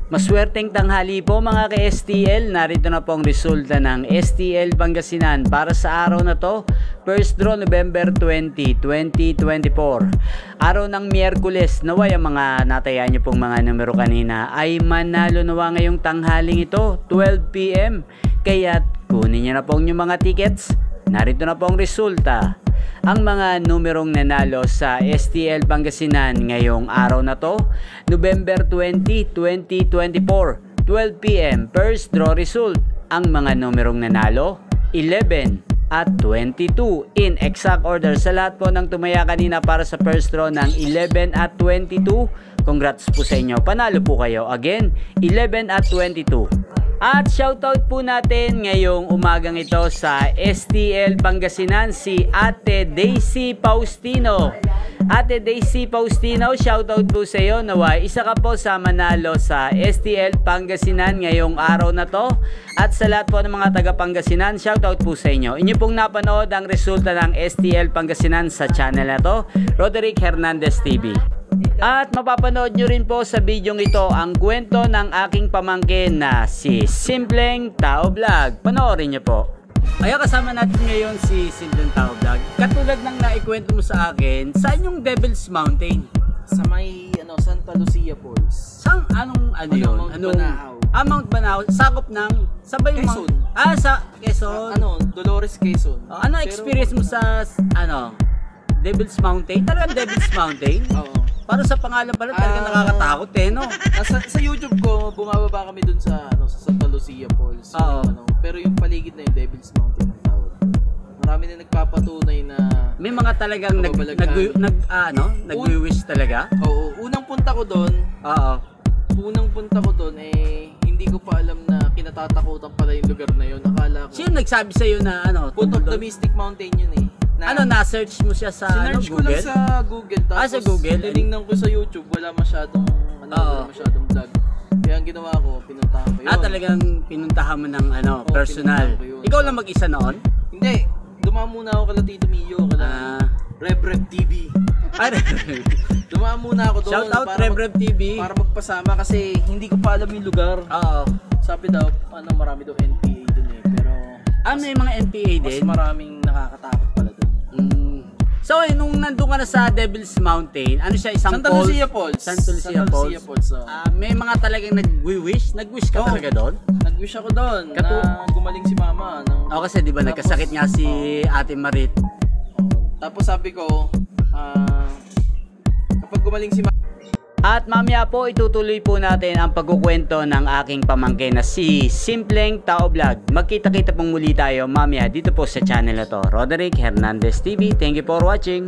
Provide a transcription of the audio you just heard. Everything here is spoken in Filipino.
Maswerteng tanghali po mga ka-STL, narito na po ang resulta ng STL Pangasinan para sa araw na to, first draw November 20, 2024. Araw ng Miyerkules, naway ang mga nataya nyo pong mga numero kanina ay manalo nawa ngayong tanghaling ito, 12 PM. Kaya kunin nyo na po yung mga tickets, narito na po ang resulta. Ang mga numerong nanalo sa STL Pangasinan ngayong araw na to, November 20, 2024, 12 PM, first draw result. Ang mga numerong nanalo, 11 at 22 in exact order. Sa lahat po ng tumaya kanina para sa first draw ng 11 at 22, congrats po sa inyo, panalo po kayo. Again, 11 at 22. At shoutout po natin ngayong umagang ito sa STL Pangasinan si Ate Daisy Faustino. Ate Daisy Faustino, shoutout po sa iyo. Naway, isa ka po sa manalo sa STL Pangasinan ngayong araw na to. At sa lahat po ng mga taga Pangasinan, shoutout po sa inyo. Inyo pong napanood ang resulta ng STL Pangasinan sa channel na to, Roderick Hernandez TV. At mapapanood nyo rin po sa bidyong ito ang kwento ng aking pamangkin na si Simpleng Tao Vlog. Panoorin nyo po. Kaya kasama natin ngayon si Simpleng Tao Vlog. Katulad ng naikwento mo sa akin, saan yung Devil's Mountain? Sa may Santa Lucia Falls. Saan? Anong yun? Mount Banahaw. Mount Banahaw. Sakop ng... Sabay yung Quezon. sa Quezon. Dolores, Quezon. Ano experience mo sa Devil's Mountain? Talagang Devil's Mountain? Oo. Para sa pangalan pala talagang nakakatakot no? Sa YouTube ko, bumababa kami dun sa Santa Lucia Falls. Oo. Pero yung paligid na yung Devil's Mountain ang tawag. Marami na nagpapatunay na may mga talagang nag-wish talaga? Oo. Unang punta ko doon, hindi ko pa alam na kinatatakutan pala yung lugar na yun. Akala ko. Sino nagsabi sa'yo na Foot of the Mystic Mountain yun eh. Na-search mo siya sa Sinearch ko Google? lang sa Google. Tapos sa Google? tinignan ko sa YouTube, wala masyadong vlog. Kaya ang ginawa ko, pinuntahan ko yun. Talagang pinuntahan mo ng personal. Ikaw lang mag-isa noon? Hindi. Dumaan muna ako kala Tito Mio, kala Rev TV. Dumaan muna ako doon. Shout out Rev TV. Para magpasama kasi hindi ko pa alam yung lugar. Oo. Sabi daw, marami daw NPA doon eh. Pero may mga NPA din? Mas maraming nakakatakot pala doon. So, nung nandun ka na sa Devil's Mountain, siya, isang Santa Lucia Falls? Santa Lucia Falls. May mga talagang nag-wish? Nag-wish ka talaga doon? Nag-wish ako doon na gumaling si mama. Kasi di ba nagkasakit nga si Ate Marit? Tapos sabi ko, kapag gumaling si mama. At mamaya po itutuloy po natin ang pagkukwento ng aking pamangkin na si Simpleng Tao Vlog. Magkita-kita pong muli tayo mamaya dito po sa channel na to, Roderick Hernandez TV. Thank you for watching.